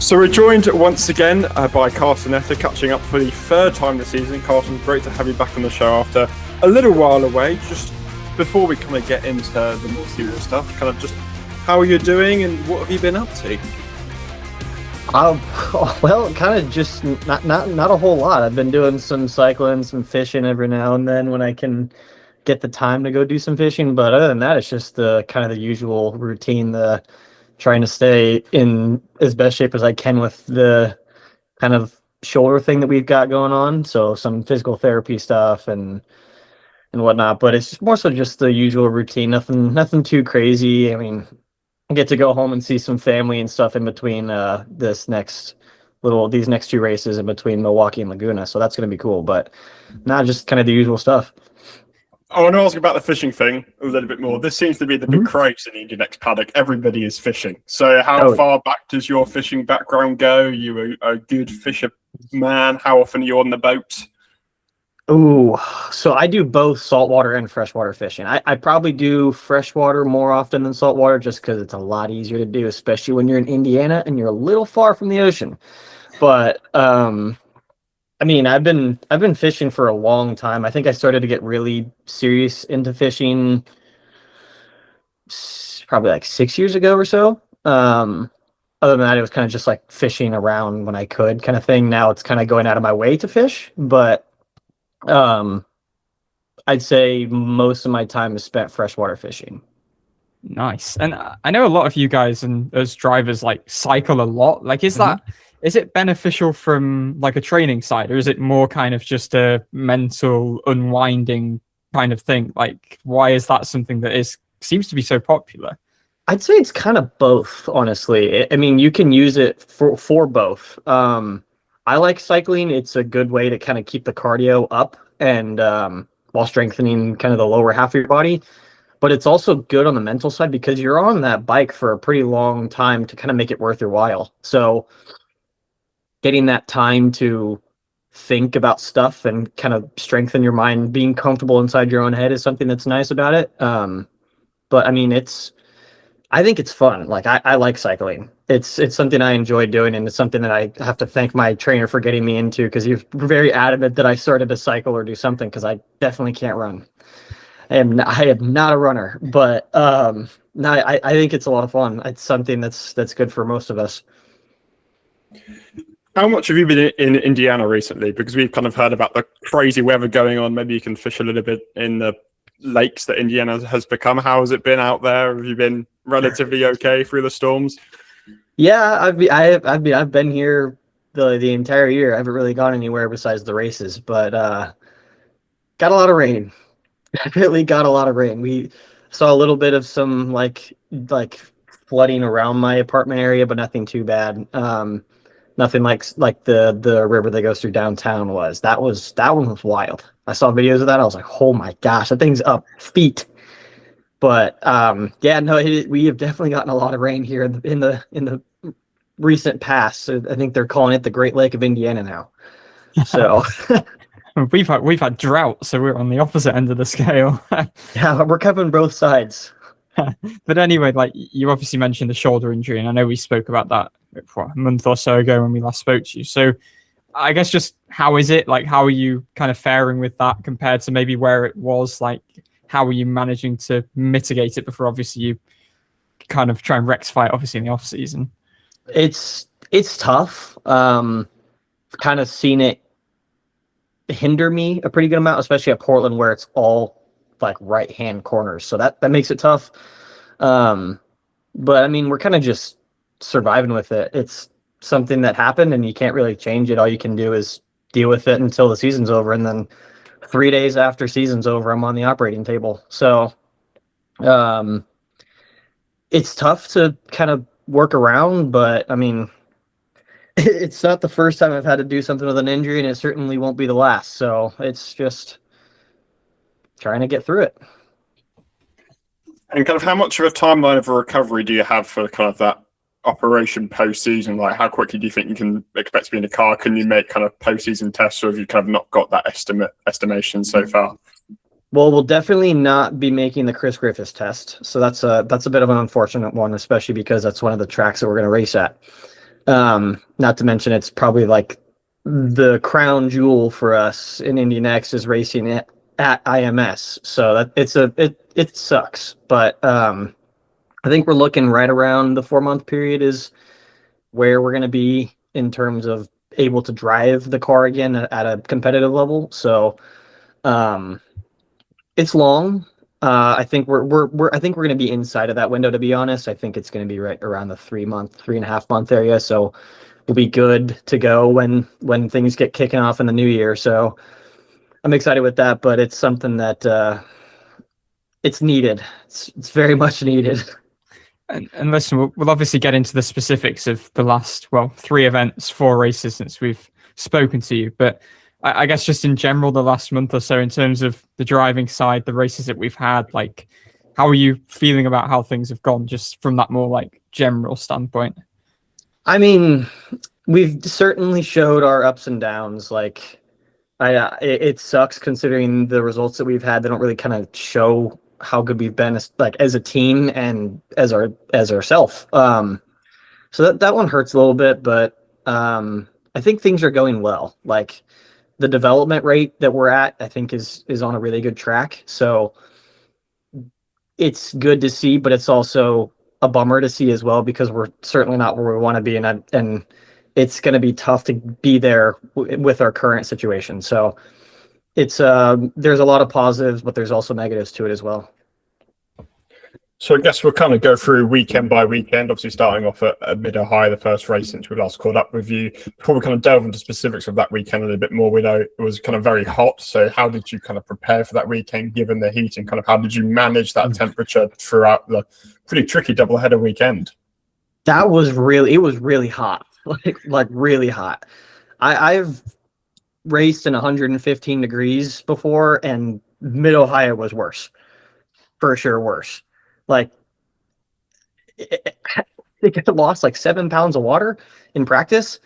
So we're joined once again by Carson Etter, catching up for the third time this season. Carson, great to have you back on the show after a little while away. Just before we kind of get into the more serious stuff, kind of just how are you doing and what have you been up to? Well, kind of just not a whole lot. I've been doing some cycling, some fishing every now and then when I can get the time to go do some fishing. But other than that, it's just the kind of the usual routine, the trying to stay in as best shape as I can with the kind of shoulder thing that we've got going on. So some physical therapy stuff and whatnot. But it's more so just the usual routine. Nothing too crazy. I mean, I get to go home and see some family and stuff in between these next two races in between Milwaukee and Laguna. So that's going to be cool. But not just kind of the usual stuff. I want to ask about the fishing thing a little bit more. This seems to be the big craze in the Indy NXT paddock. Everybody is fishing. So how far back does your fishing background go? You a good fisherman? How often are you on the boat? Ooh, so I do both saltwater and freshwater fishing. I probably do freshwater more often than saltwater just because it's a lot easier to do, especially when you're in Indiana and you're a little far from the ocean. But I mean, I've been fishing for a long time. I think I started to get really serious into fishing probably like 6 years ago or so. Other than that, it was kind of just like fishing around when I could kind of thing. Now it's kind of going out of my way to fish, but I'd say most of my time is spent freshwater fishing. Nice. And I know a lot of you guys and as drivers like cycle a lot. Like, is it beneficial from like a training side, or is it more kind of just a mental unwinding kind of thing? Like, why is that something that seems to be so popular? I'd say it's kind of both, honestly. I mean, you can use it for both. I like cycling. It's a good way to kind of keep the cardio up and while strengthening kind of the lower half of your body. But it's also good on the mental side because you're on that bike for a pretty long time to kind of make it worth your while. So getting that time to think about stuff and kind of strengthen your mind, being comfortable inside your own head is something that's nice about it. But I mean, I think it's fun. Like I like cycling. It's something I enjoy doing, and it's something that I have to thank my trainer for getting me into because he was very adamant that I started to cycle or do something because I definitely can't run. I am not a runner, but no, I think it's a lot of fun. It's something that's good for most of us. How much have you been in Indiana recently? Because we've kind of heard about the crazy weather going on. Maybe you can fish a little bit in the lakes that Indiana has become. How has it been out there? Have you been relatively okay through the storms? Yeah, I've been here the entire year. I haven't really gone anywhere besides the races, but got a lot of rain. Definitely got a lot of rain. We saw a little bit of some like flooding around my apartment area, but nothing too bad. Nothing like the river that goes through downtown was. That one was wild. I saw videos of that. I was like, oh my gosh, that thing's up feet. But yeah, no, we have definitely gotten a lot of rain here in the recent past. So I think they're calling it the Great Lake of Indiana now. So we've had drought, so we're on the opposite end of the scale. Yeah, we're covering both sides. But anyway, like you obviously mentioned the shoulder injury, and I know we spoke about that a month or so ago when we last spoke to you. So I guess just how is it? Like, how are you kind of faring with that compared to maybe where it was? Like, how are you managing to mitigate it before obviously you kind of try and rectify it obviously in the off season? It's tough. Kind of seen it hinder me a pretty good amount, especially at Portland where it's all like right hand corners. So that makes it tough. But I mean, we're kind of just surviving with it. It's something that happened and you can't really change it. All you can do is deal with it until the season's over, and then 3 days after season's over, I'm on the operating table. So it's tough to kind of work around, but I mean, it's not the first time I've had to do something with an injury, and it certainly won't be the last. So it's just trying to get through it. And kind of how much of a timeline of a recovery do you have for kind of that operation post-season? Like, how quickly do you think you can expect to be in the car? Can you make kind of post-season tests, or have you kind of not got that estimation so far? Well, we'll definitely not be making the Chris Griffiths test. So that's a bit of an unfortunate one, especially because that's one of the tracks that we're going to race at. Not to mention it's probably like the crown jewel for us in Indy NXT is racing at IMS. So that it sucks, but I think we're looking right around the 4-month period is where we're going to be in terms of able to drive the car again at a competitive level. So it's long. I think I think we're going to be inside of that window, to be honest. I think it's going to be right around the 3.5 month area. So we'll be good to go when things get kicking off in the new year. So I'm excited with that, but it's something that it's needed. It's very much needed. And listen, we'll obviously get into the specifics of the last 3 events, 4 races since we've spoken to you, but I guess just in general, the last month or so, in terms of the driving side, the races that we've had, like, how are you feeling about how things have gone, just from that more like general standpoint? I mean, we've certainly showed our ups and downs. Like, it sucks considering the results that we've had. They don't really kind of show how good we've been as a team and as ourselves. So that one hurts a little bit, but I think things are going well. Like, the development rate that we're at, I think is on a really good track. So it's good to see, but it's also a bummer to see as well, because we're certainly not where we want to be. And it's going to be tough to be there with our current situation. So it's there's a lot of positives, but there's also negatives to it as well. So I guess we'll kind of go through weekend by weekend, obviously starting off at Mid-Ohio, the first race since we last caught up with you. Before we kind of delve into specifics of that weekend a little bit more, we know it was kind of very hot. So how did you kind of prepare for that weekend, given the heat, and kind of how did you manage that temperature throughout the pretty tricky doubleheader weekend? It was really hot, like really hot. I've raced in 115 degrees before, and Mid-Ohio was worse, for sure worse. Like, it lost like 7 pounds of water in practice.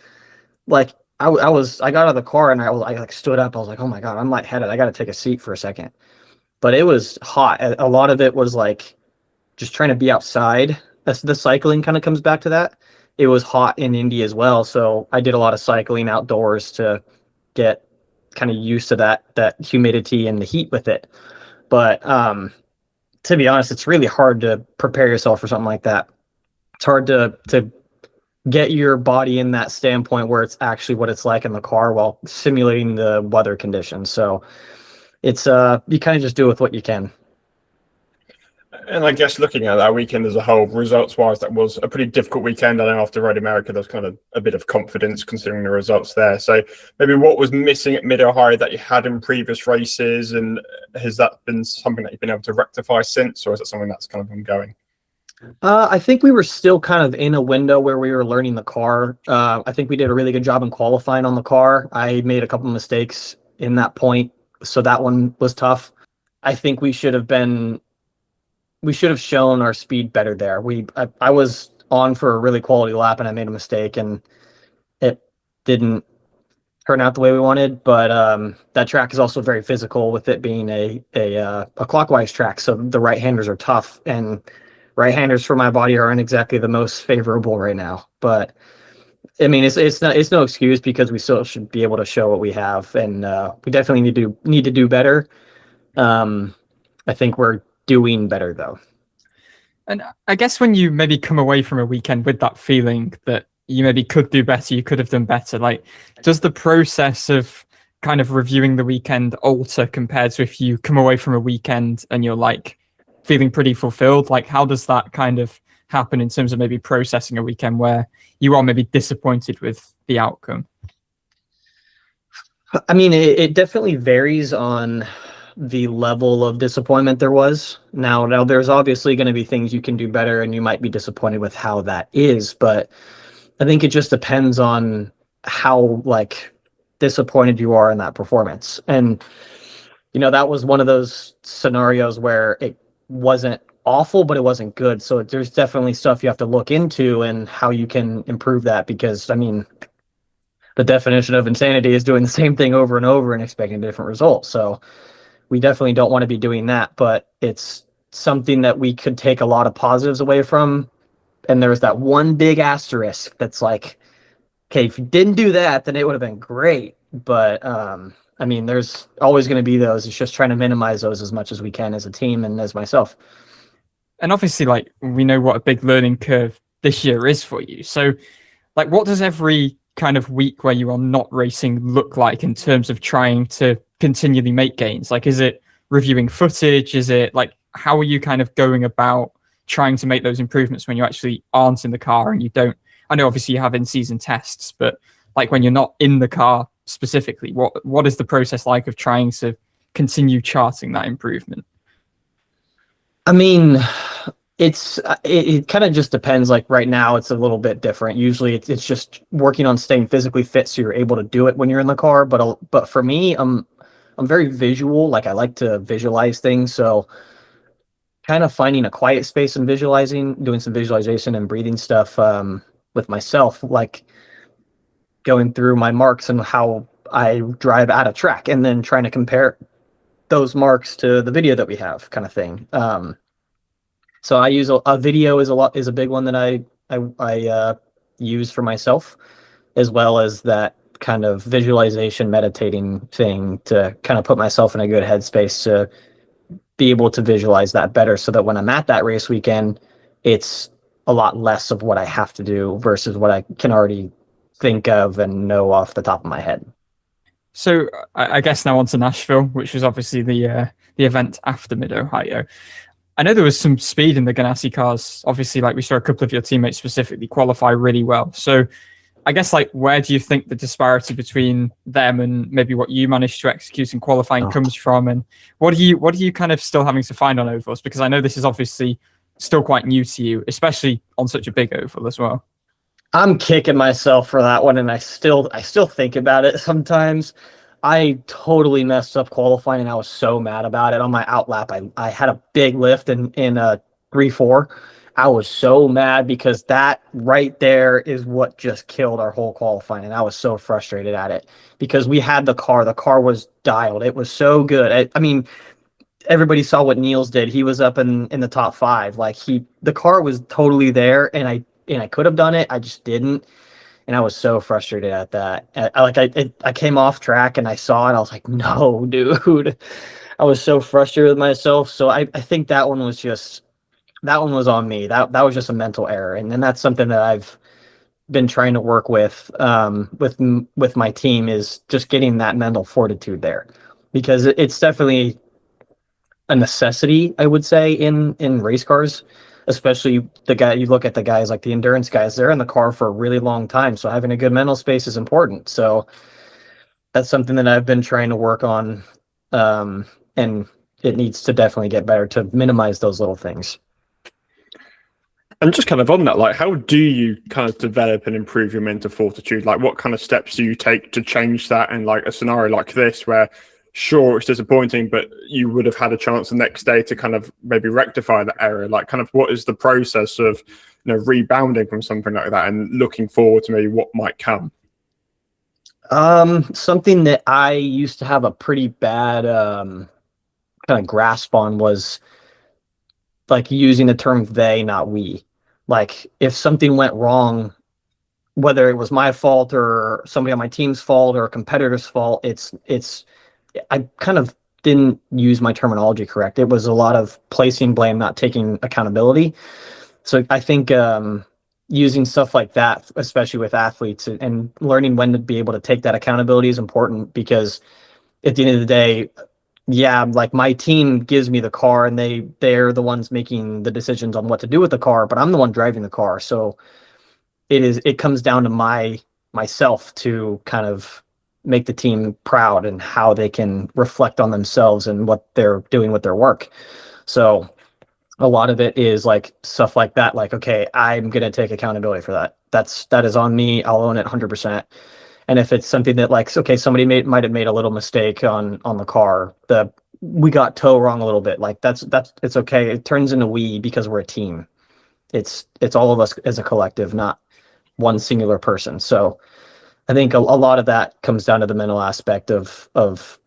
Like, I got out of the car and I like stood up. I was like, oh my God, I'm lightheaded. I got to take a seat for a second. But it was hot. A lot of it was like just trying to be outside. The cycling kind of comes back to that. It was hot in Indy as well. So I did a lot of cycling outdoors to get kind of used to that humidity and the heat with it. But, to be honest, it's really hard to prepare yourself for something like that. It's hard to get your body in that standpoint where it's actually what it's like in the car while simulating the weather conditions. So it's you kind of just do with what you can. And I guess looking at that weekend as a whole, results-wise, that was a pretty difficult weekend. I know after Road America, there's kind of a bit of confidence considering the results there. So maybe what was missing at Mid-Ohio that you had in previous races, and has that been something that you've been able to rectify since, or is it something that's kind of ongoing? I think we were still kind of in a window where we were learning the car. I think we did a really good job in qualifying on the car. I made a couple of mistakes in that point, so that one was tough. I think we should have shown our speed better there. I was on for a really quality lap and I made a mistake and it didn't turn out the way we wanted. But that track is also very physical, with it being a clockwise track. So the right-handers are tough, and right-handers for my body aren't exactly the most favorable right now. But I mean, it's no excuse, because we still should be able to show what we have, and we definitely need to do better. I think we're doing better though. And I guess when you maybe come away from a weekend with that feeling that you maybe could do better, you could have done better, like, does the process of kind of reviewing the weekend alter compared to if you come away from a weekend and you're like feeling pretty fulfilled? Like, how does that kind of happen in terms of maybe processing a weekend where you are maybe disappointed with the outcome? I mean, it definitely varies on the level of disappointment there was. Now there's obviously going to be things you can do better, and you might be disappointed with how that is, but I think it just depends on how like disappointed you are in that performance. And that was one of those scenarios where it wasn't awful, but it wasn't good. So there's definitely stuff you have to look into and how you can improve that, because I mean, the definition of insanity is doing the same thing over and over and expecting a different result. So we definitely don't want to be doing that, but it's something that we could take a lot of positives away from. And there's that one big asterisk that's like, okay, if you didn't do that, then it would have been great. But I mean, there's always going to be those. It's just trying to minimize those as much as we can as a team and as myself. And obviously, like, we know what a big learning curve this year is for you. So, like, what does every kind of week where you are not racing look like in terms of trying to continually make gains? Like, is it reviewing footage? Is it like, how are you kind of going about trying to make those improvements when you actually aren't in the car and you don't? I know obviously you have in-season tests, but like when you're not in the car specifically, what is the process like of trying to continue charting that improvement? I mean, it kind of just depends. Like right now, it's a little bit different. Usually, it's just working on staying physically fit so you're able to do it when you're in the car. But for me, I'm very visual. Like I like to visualize things. So kind of finding a quiet space and visualizing, doing some visualization and breathing stuff with myself, like going through my marks and how I drive at a track, and then trying to compare those marks to the video that we have, kind of thing. So I use a video is a big one that I use for myself, as well as that kind of visualization meditating thing to kind of put myself in a good headspace to be able to visualize that better, so that when I'm at that race weekend, it's a lot less of what I have to do versus what I can already think of and know off the top of my head. So I guess now on to Nashville, which was obviously the event after Mid Ohio. I know there was some speed in the Ganassi cars. Obviously, like we saw a couple of your teammates specifically qualify really well. So I guess like where do you think the disparity between them and maybe what you managed to execute in qualifying comes from? And what are you kind of still having to find on ovals? Because I know this is obviously still quite new to you, especially on such a big oval as well. I'm kicking myself for that one, and I still think about it sometimes. I totally messed up qualifying, and I was so mad about it. On my out lap, I had a big lift in a 3-4. I was so mad because that right there is what just killed our whole qualifying, and I was so frustrated at it because we had the car. The car was dialed. It was so good. I mean, everybody saw what Niels did. He was up in the top 5. Like the car was totally there, and I could have done it. I just didn't. And I was so frustrated at that. I came off track and I saw it. I was like, no, dude. I was so frustrated with myself. So I think that one was on me. That was just a mental error. And then that's something that I've been trying to work with my team, is just getting that mental fortitude there, because it's definitely a necessity, I would say, in race cars, especially you look at the guys like the endurance guys, they're in the car for a really long time. So having a good mental space is important. So that's something that I've been trying to work on. And it needs to definitely get better to minimize those little things. And just kind of on that, like, how do you kind of develop and improve your mental fortitude? Like, what kind of steps do you take to change that in like a scenario like this, where sure, it's disappointing, but you would have had a chance the next day to kind of maybe rectify that error? Like, kind of what is the process of, rebounding from something like that and looking forward to maybe what might come? Something that I used to have a pretty bad kind of grasp on was like using the term they, not we. Like if something went wrong, whether it was my fault or somebody on my team's fault or a competitor's fault, I kind of didn't use my terminology correct. It was a lot of placing blame, not taking accountability. So I think using stuff like that, especially with athletes, and learning when to be able to take that accountability is important, because at the end of the day, yeah, like my team gives me the car and they're the ones making the decisions on what to do with the car, but I'm the one driving the car. So it comes down to myself to kind of make the team proud and how they can reflect on themselves and what they're doing with their work. So a lot of it is like stuff like that. Like, okay, I'm going to take accountability for that. That is on me. I'll own it 100%. And if it's something that like, okay, somebody might have made a little mistake on the car, we got toe wrong a little bit. Like it's okay. It turns into we, because we're a team. It's all of us as a collective, not one singular person. So I think a lot of that comes down to the mental aspect of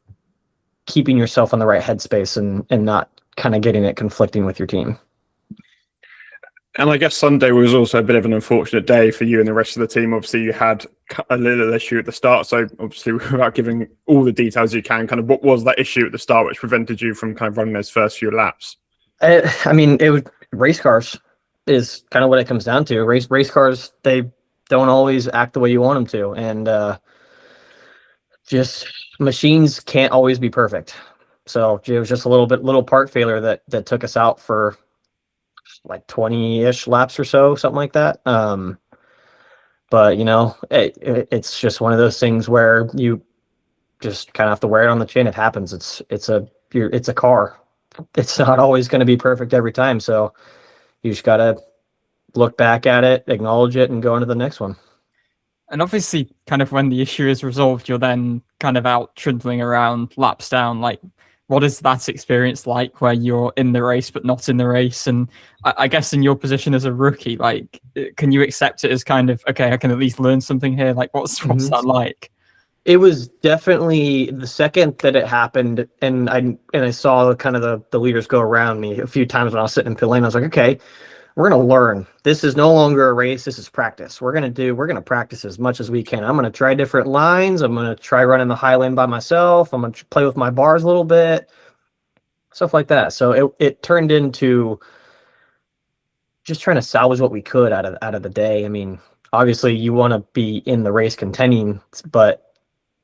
keeping yourself on the right headspace and not kind of getting it conflicting with your team. And I guess Sunday was also a bit of an unfortunate day for you and the rest of the team. Obviously, you had a little issue at the start. So, obviously, without giving all the details you can, kind of what was that issue at the start which prevented you from kind of running those first few laps? I mean, it was race cars is kind of what it comes down to. Race cars, they don't always act the way you want them to, and just machines can't always be perfect. So it was just a little part failure that took us out for like 20-ish laps or so, something like that. But it's just one of those things where you just kind of have to wear it on the chin. It happens. It's a car. It's not always going to be perfect every time. So you just got to look back at it, acknowledge it, and go into the next one. And obviously, kind of when the issue is resolved, you're then kind of out trundling around, laps down. Like, what is that experience like where you're in the race but not in the race? And I guess in your position as a rookie, like, can you accept it as kind of, okay, I can at least learn something here? Like, what's that like? It was definitely the second that it happened, and I saw kind of the leaders go around me a few times when I was sitting in pit lane. I was like, okay, we're going to learn. This is no longer a race. This is practice. We're going to practice as much as we can. I'm going to try different lines. I'm going to try running the high lane by myself. I'm going to play with my bars a little bit, stuff like that. So it turned into just trying to salvage what we could out of the day. I mean, obviously you want to be in the race contending, but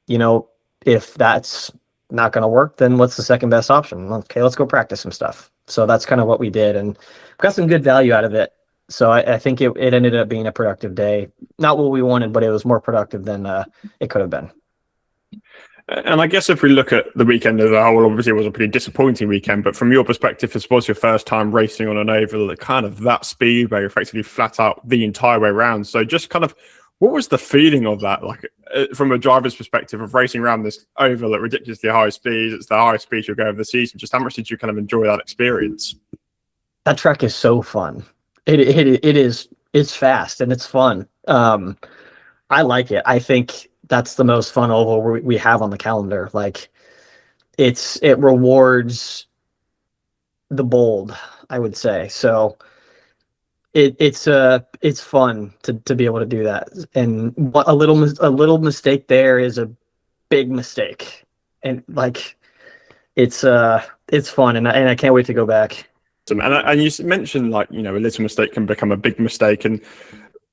if that's not going to work, then what's the second best option? Okay, let's go practice some stuff. So that's kind of what we did, and got some good value out of it. So I think it ended up being a productive day. Not what we wanted, but it was more productive than it could have been. And I guess if we look at the weekend as a whole, obviously it was a pretty disappointing weekend, but from your perspective, this was your first time racing on an oval at kind of that speed where you're effectively flat out the entire way around. So just kind of, what was the feeling of that? Like from a driver's perspective of racing around this oval at ridiculously high speeds, it's the highest speed you'll go over the season. Just how much did you kind of enjoy that experience? That track is so fun. It's fast and it's fun. I like it. I think that's the most fun oval we have on the calendar. Like it rewards the bold, I would say. So it's fun to be able to do that. And a little mistake there is a big mistake. And like it's fun, and I can't wait to go back. And you mentioned a little mistake can become a big mistake. And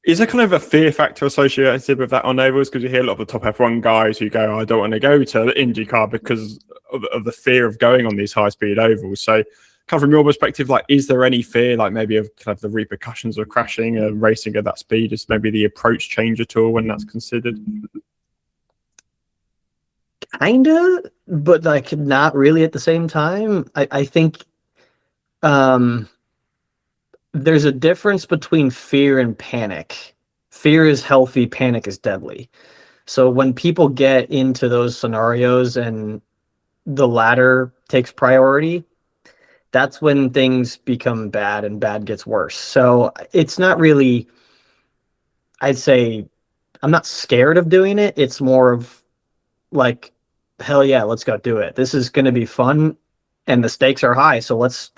is there kind of a fear factor associated with that on ovals? Because you hear a lot of the top F1 guys who go, I don't want to go to the IndyCar because of the fear of going on these high speed ovals. So kind of from your perspective, like, is there any fear, like maybe of kind of the repercussions of crashing and racing at that speed? Is maybe the approach change at all when that's considered? Kinda, but like not really at the same time. I think there's a difference between fear and panic. Fear is healthy, panic is deadly. So when people get into those scenarios and the latter takes priority, that's when things become bad and bad gets worse. So it's not really, I'd say, I'm not scared of doing it. It's more of like, hell yeah, let's go do it. This is going to be fun and the stakes are high. So let's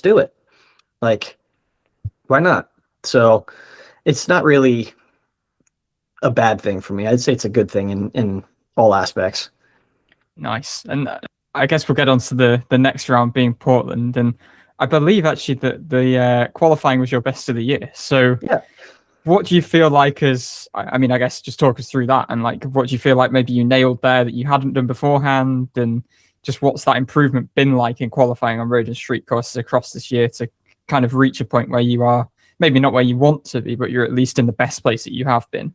do it. Like, why not? So it's not really a bad thing for me. I'd say it's a good thing in all aspects. Nice. And I guess we'll get on to the next round being Portland. And I believe actually that the qualifying was your best of the year. So yeah. What do you feel like I mean, I guess just talk us through that, and like, what do you feel like maybe you nailed there that you hadn't done beforehand, and just what's that improvement been like in qualifying on road and street courses across this year to kind of reach a point where you are maybe not where you want to be, but you're at least in the best place that you have been?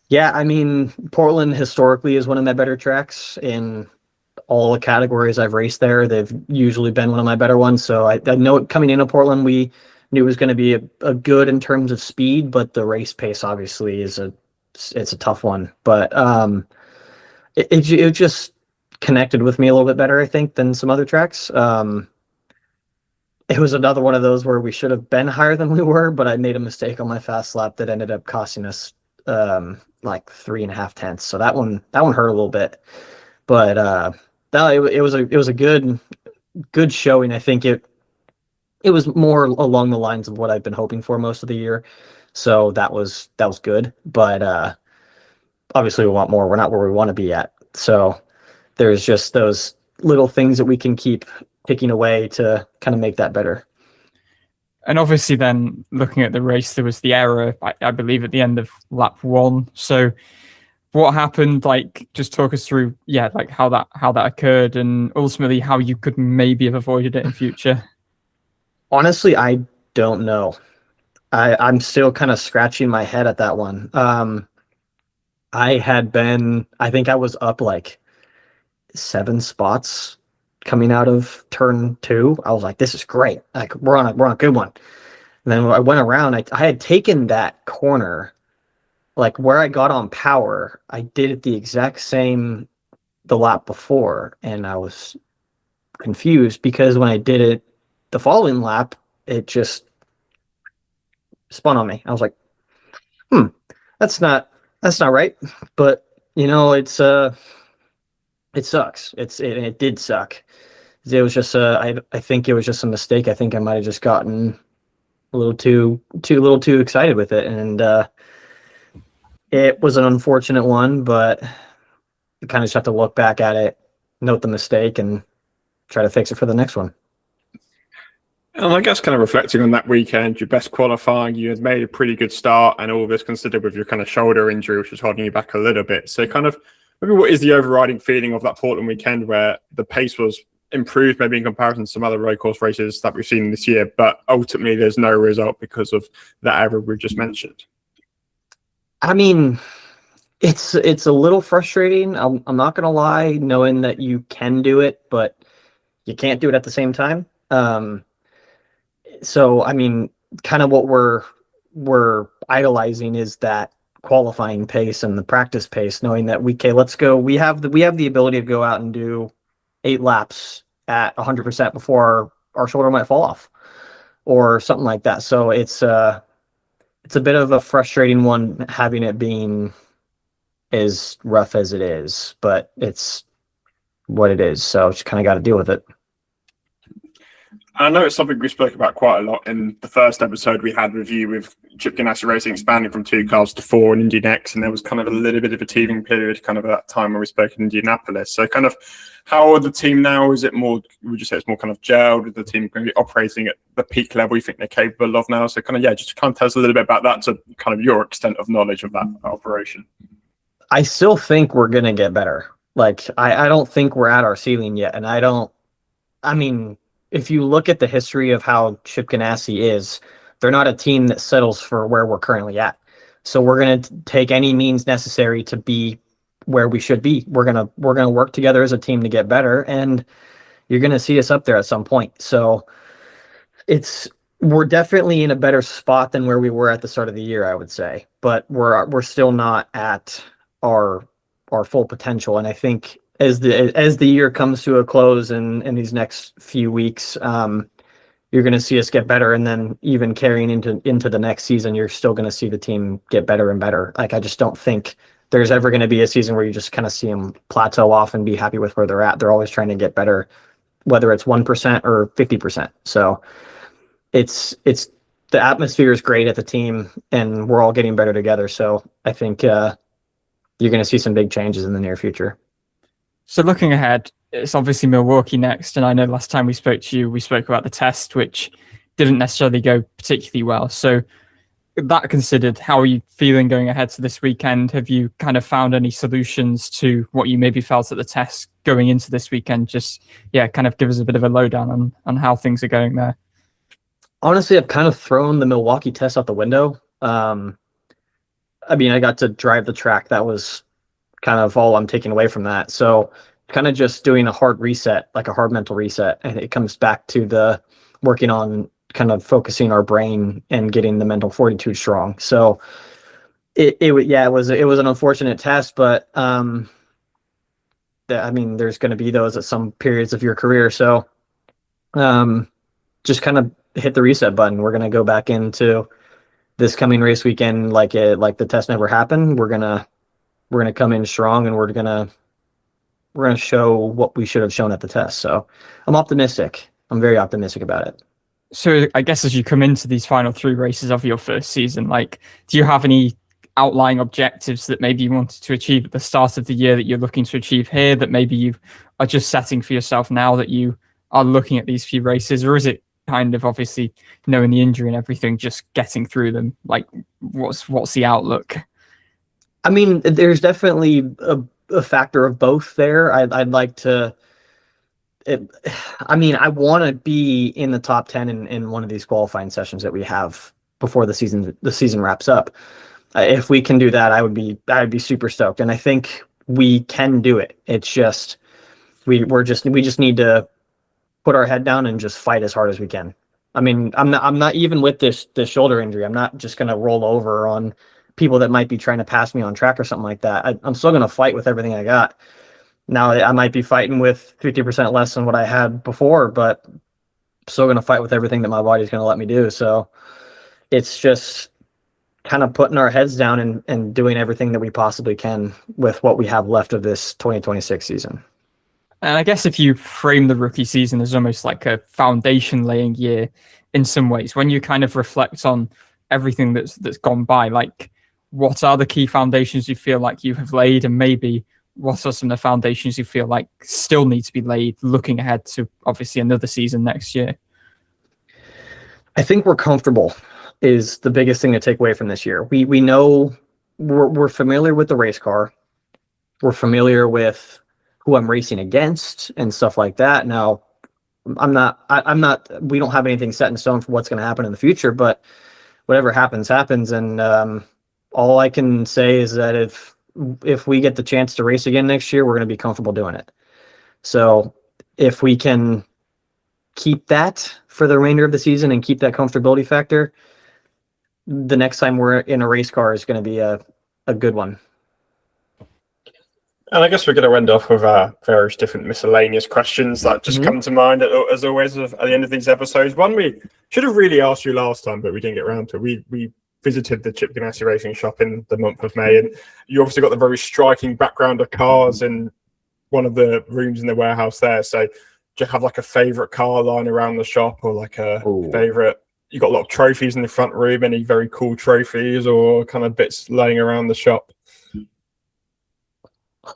Yeah, I mean, Portland historically is one of my better tracks in all the categories I've raced there. They've usually been one of my better ones. So I know coming into Portland, we knew it was going to be a good in terms of speed, but the race pace obviously it's a tough one. But it just connected with me a little bit better, I think, than some other tracks. It was another one of those where we should have been higher than we were, but I made a mistake on my fast lap that ended up costing us like 3.5 tenths. So that one hurt a little bit, but no, it was a good showing. I think it was more along the lines of what I've been hoping for most of the year. So that was good. But obviously we want more. We're not where we want to be at. So there's just those little things that we can keep picking away to kind of make that better. And obviously, then looking at the race, there was the error, I believe, at the end of lap 1. So, what happened? Like, just talk us through, like how that occurred, and ultimately how you could maybe have avoided it in future. Honestly, I don't know. I'm still kind of scratching my head at that one. I think I was up like 7 spots coming out of turn 2. I was like, this is great. Like we're on a good one. And then when I went around, I had taken that corner, like where I got on power, I did it the exact same the lap before, and I was confused because when I did it the following lap, it just spun on me. I was like, that's not right. But it sucks. It did suck. It was just I think it was just a mistake. I think I might have just gotten a little too excited with it, and it was an unfortunate one, but you kind of just have to look back at it, note the mistake, and try to fix it for the next one. And I guess kind of reflecting on that weekend, your best qualifying, you had made a pretty good start, and all this considered with your kind of shoulder injury, which was holding you back a little bit. So kind of maybe what is the overriding feeling of that Portland weekend where the pace was improved maybe in comparison to some other road course races that we've seen this year, but ultimately there's no result because of that error we've just mentioned? I mean, it's a little frustrating. I'm not gonna lie, knowing that you can do it, but you can't do it at the same time. So I mean, kind of what we're idolizing is that qualifying pace and the practice pace, knowing that let's go. We have the ability to go out and do 8 laps at 100% before our shoulder might fall off or something like that. So it's a bit of a frustrating one having it being as rough as it is, but it's what it is. So just kind of got to deal with it. I know it's something we spoke about quite a lot in the first episode we had with you, with Chip Ganassi Racing expanding from 2 cars to 4 in Indy NXT, and there was kind of a little bit of a teething period kind of at that time when we spoke in Indianapolis. So kind of how are the team now? Is it more, would you say it's more kind of gelled? Is the team going to be operating at the peak level you think they're capable of now? So kind of, just kind of tell us a little bit about that to kind of your extent of knowledge of that operation. I still think we're going to get better. Like, I don't think we're at our ceiling yet. And I mean, if you look at the history of how Chip Ganassi is, they're not a team that settles for where we're currently at. So we're going to take any means necessary to be where we should be. We're going to work together as a team to get better, and you're going to see us up there at some point. So we're definitely in a better spot than where we were at the start of the year, I would say, but we're still not at our full potential. And I think as the year comes to a close in these next few weeks, you're going to see us get better, and then even carrying into the next season, you're still going to see the team get better and better. Like, I just don't think there's ever going to be a season where you just kind of see them plateau off and be happy with where they're at. They're always trying to get better, whether it's 1% or 50%. So it's the atmosphere is great at the team, and we're all getting better together. So I think you're going to see some big changes in the near future. So looking ahead, it's obviously Milwaukee next, and I know last time we spoke to you, we spoke about the test, which didn't necessarily go particularly well. So that considered, how are you feeling going ahead to this weekend? Have you kind of found any solutions to what you maybe felt at the test going into this weekend? Just, kind of give us a bit of a lowdown on how things are going there. Honestly, I've kind of thrown the Milwaukee test out the window. I mean, I got to drive the track. That was kind of all I'm taking away from that. So kind of just doing a hard reset, like a hard mental reset. And it comes back to the working on kind of focusing our brain and getting the mental fortitude strong. So it was an unfortunate test, but I mean, there's going to be those at some periods of your career. So just kind of hit the reset button. We're going to go back into this coming race weekend like the test never happened. We're gonna come in strong, and we're gonna show what we should have shown at the test. So I'm optimistic. I'm very optimistic about it. So I guess as you come into these final 3 races of your first season, like, do you have any outlying objectives that maybe you wanted to achieve at the start of the year that you're looking to achieve here, that maybe you are just setting for yourself now that you are looking at these few races? Or is it kind of, obviously knowing the injury and everything, just getting through them? Like, what's the outlook? I mean, there's definitely a factor of both there. I'd like to. I want to be in the top 10 in one of these qualifying sessions that we have before the season wraps up. If we can do that, I'd be super stoked. And I think we can do it. It's just we just need to put our head down and just fight as hard as we can. I mean, I'm not even with this shoulder injury. I'm not just going to roll over on people that might be trying to pass me on track or something like that. I'm still going to fight with everything I got. Now, I might be fighting with 50% less than what I had before, but I'm still going to fight with everything that my body's going to let me do. So it's just kind of putting our heads down and doing everything that we possibly can with what we have left of this 2026 season. And I guess if you frame the rookie season as almost like a foundation laying year in some ways, when you kind of reflect on everything that's gone by, like, what are the key foundations you feel like you have laid, and maybe what are some of the foundations you feel like still need to be laid looking ahead to obviously another season next year? I think we're comfortable is the biggest thing to take away from this year. We know we're familiar with the race car. We're familiar with who I'm racing against and stuff like that. Now, I'm not, we don't have anything set in stone for what's going to happen in the future, but whatever happens. And all I can say is that if we get the chance to race again next year, we're going to be comfortable doing it. So if we can keep that for the remainder of the season and keep that comfortability factor, the next time we're in a race car is going to be a good one. And I guess we're going to end off with various different miscellaneous questions that just come to mind, as always, at the end of these episodes. One we should have really asked you last time, but we didn't get around to it. We visited the Chip Ganassi Racing shop in the month of May, and you obviously got the very striking background of cars in one of the rooms in the warehouse there. So do you have like a favourite car lying around the shop, or like a favourite? You got a lot of trophies in the front room, any very cool trophies or kind of bits laying around the shop?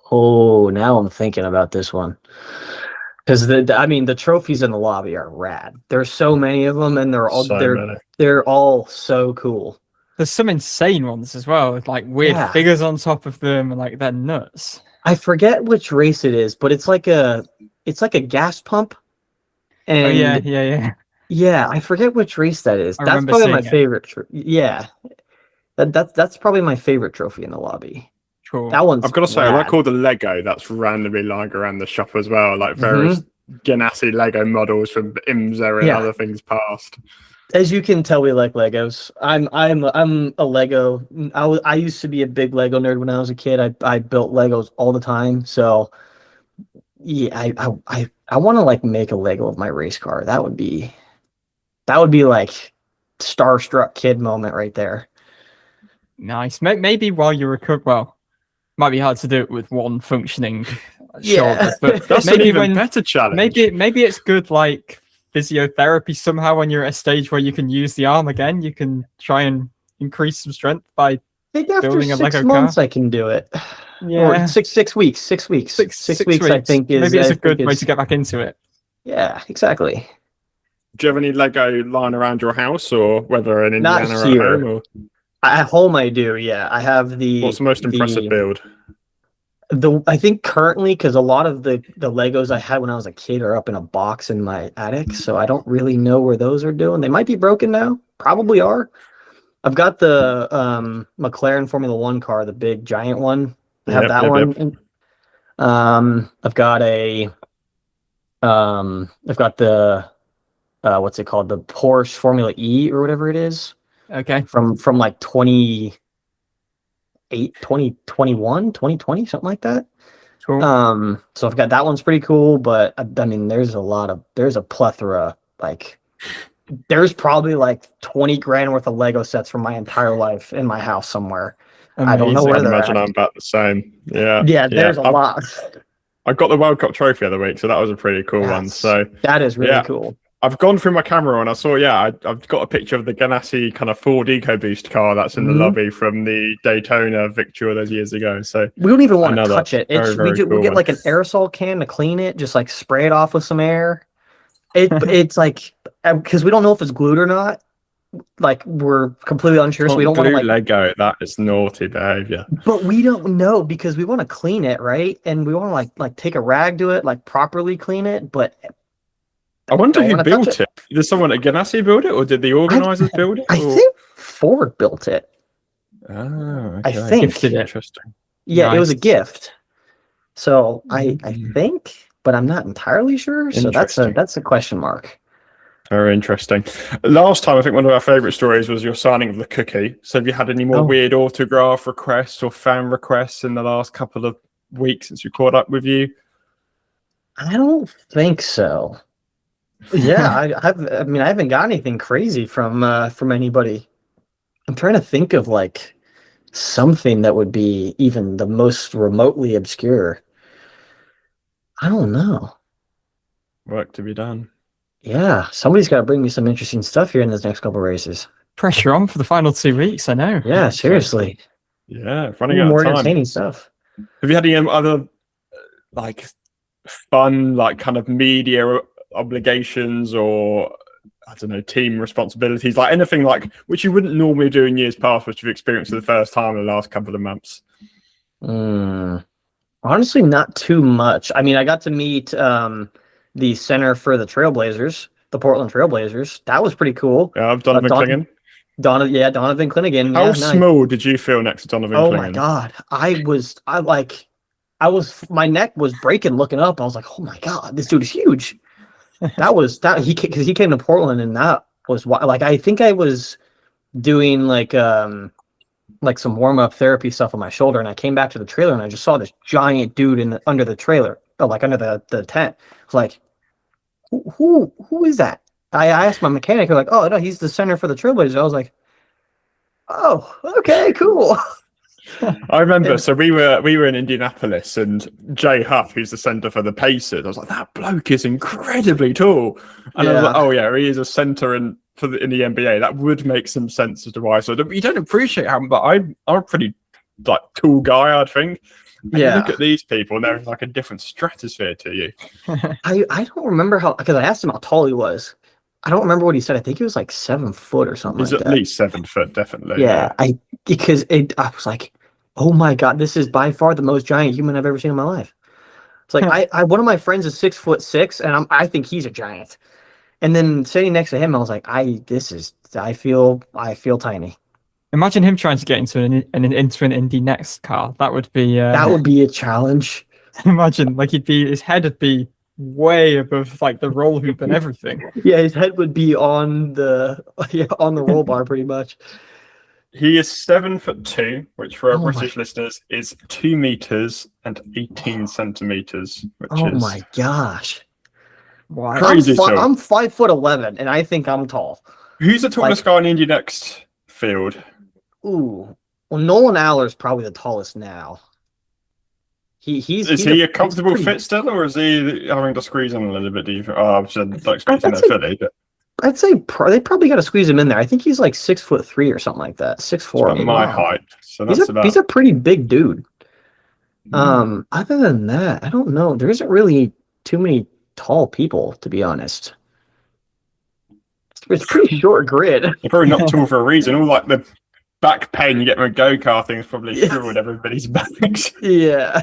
Oh, now I'm thinking about this one. Because the trophies in the lobby are rad. There's so many of them, and they're all so cool. There's some insane ones as well, with like weird figures on top of them, and like they're nuts. I forget which race it is, but it's like a gas pump. And yeah, I forget which race that is. That's probably my favorite. That's probably my favorite trophy in the lobby. Cool. That one's. I've got to say, I like all the Lego that's randomly lying around the shop as well, like various Ganassi Lego models from IMSA and other things past. As you can tell, we like Legos. I'm a Lego. I used to be a big Lego nerd when I was a kid. I built Legos all the time. So yeah, I want to like make a Lego of my race car. That would be like starstruck kid moment right there. Nice. Maybe while you recover, might be hard to do it with one functioning shoulder, but that's maybe an even better challenge. Maybe it's good like physiotherapy somehow when you're at a stage where you can use the arm again. You can try and increase some strength by building a Lego car. 6 months I can do it. Yeah, or 6 weeks. 6 weeks. 6 weeks. I think maybe it's a good way to get back into it. Yeah, exactly. Do you have any Lego lying around your house, or whether in Indiana Not here. Or at home? Or? At home, I do. Yeah, I have the. What's the most impressive build? I think currently, because a lot of the Legos I had when I was a kid are up in a box in my attic, so I don't really know where those are doing. They might be broken now. Probably are. I've got the McLaren Formula One car, the big giant one. I have that one. Yep. I've got the what's it called? The Porsche Formula E or whatever it is. Okay. From like 2021, 2020, something like that. Cool. So I've got that one's pretty cool, but I mean, there's a plethora. Like, there's probably like 20 grand worth of Lego sets from my entire life in my house somewhere. Amazing. I don't know where they're at. I'm about the same. Yeah. There's a lot. I got the World Cup trophy of the week, so that was a pretty cool one. So that is really cool. I've gone through my camera and I saw, I've got a picture of the Ganassi kind of Ford EcoBoost car that's in the lobby from the Daytona victory all those years ago. So we don't even want to touch it. Very, very we cool get one. like an aerosol can to clean it, just like spray it off with some air. It's like, because we don't know if it's glued or not. Like, we're completely unsure, so we don't want to, like, Lego. That is naughty behavior. But we don't know because we want to clean it, right? And we want to like take a rag to it, like properly clean it. But I wonder who built it. Did someone at Ganassi build it, or did the organizers build it? I think Ford built it. Oh, okay. I think. Gifted it. Interesting. Yeah, Nice. it was a gift. So I think, but I'm not entirely sure. So that's a question mark. Very interesting. Last time, I think one of our favourite stories was your signing of the cookie. So have you had any more weird autograph requests or fan requests in the last couple of weeks since we caught up with you? I don't think so. Yeah, I mean, I haven't got anything crazy from anybody. I'm trying to think of like something that would be even the most remotely obscure. I don't know. Work to be done. Yeah, somebody's got to bring me some interesting stuff here in this next couple races. Pressure on for the final 2 weeks, I know. Yeah, seriously. Yeah, running out of more time. entertaining stuff. Have you had any other like fun, like kind of media obligations or I don't know, team responsibilities, like anything like which you wouldn't normally do in years past, which you've experienced for the first time in the last couple of months? Honestly, not too much. I mean, I got to meet the center for the Trailblazers, the Portland Trailblazers. That was pretty cool. Yeah, Donovan Clingan. Donovan Clingan. How small did you feel next to Donovan Clingan? Oh my God. My neck was breaking looking up. I was like, oh my God, this dude is huge. Because he came to Portland and that was like, I think I was doing like some warm-up therapy stuff on my shoulder, and I came back to the trailer and I just saw this giant dude under the trailer, under the tent. I was like, who is that? I asked my mechanic, like, oh no, he's the center for the Trailblazers. I was like, oh, okay, cool. I remember, so we were in Indianapolis, and Jay Huff, who's the center for the Pacers, I was like, that bloke is incredibly tall, and I was like, oh yeah, he is a center in the NBA. That would make some sense as to why. So you don't appreciate how, but I'm a pretty like tall guy, I think. And you look at these people, and they're in like a different stratosphere to you. I don't remember because I asked him how tall he was. I don't remember what he said. I think he was like 7 foot or something. He's at least 7 foot, definitely. Yeah, I was like, oh my God, this is by far the most giant human I've ever seen in my life. It's like one of my friends is 6'6", and I think he's a giant. And then sitting next to him, I was like, I feel tiny. Imagine him trying to get into an Indy NXT car. That would be a challenge. Imagine, like his head would be way above like the roll hoop and everything. Yeah, his head would be on the roll bar pretty much. He is 7'2", which for our British listeners is 2 meters and 18 centimeters. My gosh! Wow. Crazy. I'm 5'11", and I think I'm tall. Who's the tallest guy in the Indy NXT field? Ooh, well, Nolan Aller's probably the tallest now. Is he a comfortable fit still, or is he having to squeeze him a little bit deeper? Oh, I've not expecting that Philly, but I'd say they probably got to squeeze him in there. I think he's like 6'3" or something like that. 6'4". About my height, so he's a pretty big dude. Other than that, I don't know. There isn't really too many tall people, to be honest. It's pretty short grid. They're probably not tall for a reason. All like the back pain you get from a go-kart thing is probably shriveled everybody's backs. Yeah.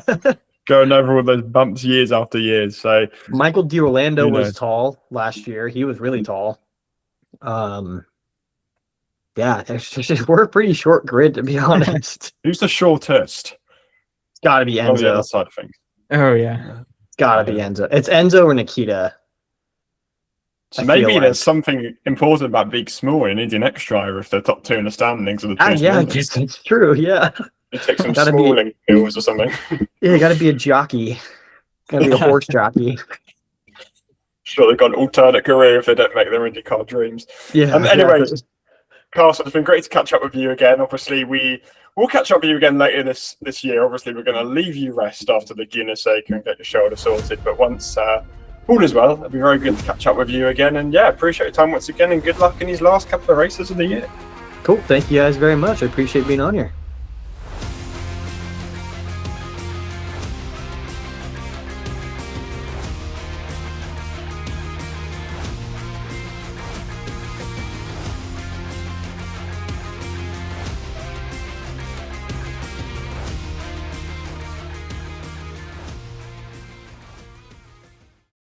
Going over all those bumps years after years. So Michael D'Orlando was tall last year. He was really tall. Yeah, we're a pretty short grid, to be honest. Who's the shortest? It's got to be Enzo. On the other side of things. Oh yeah, it's got to be Enzo. It's Enzo or Nikita. So maybe there's something important about being small in Indy NXT driver if they're top 2 in the standings. Of the two I guess that's true. Yeah, you take some smalling pills or something. Yeah, got to be a jockey. Got to be a horse jockey. Sure, they've got an alternate career if they don't make their IndyCar dreams. Yeah. Anyway, Carson, it's been great to catch up with you again. Obviously, we'll catch up with you again later this year. Obviously, we're going to leave you rest after the Ganassi and get your shoulder sorted. But once All as well. It'll be very good to catch up with you again. And yeah, appreciate your time once again, and good luck in these last couple of races of the year. Cool. Thank you guys very much. I appreciate being on here.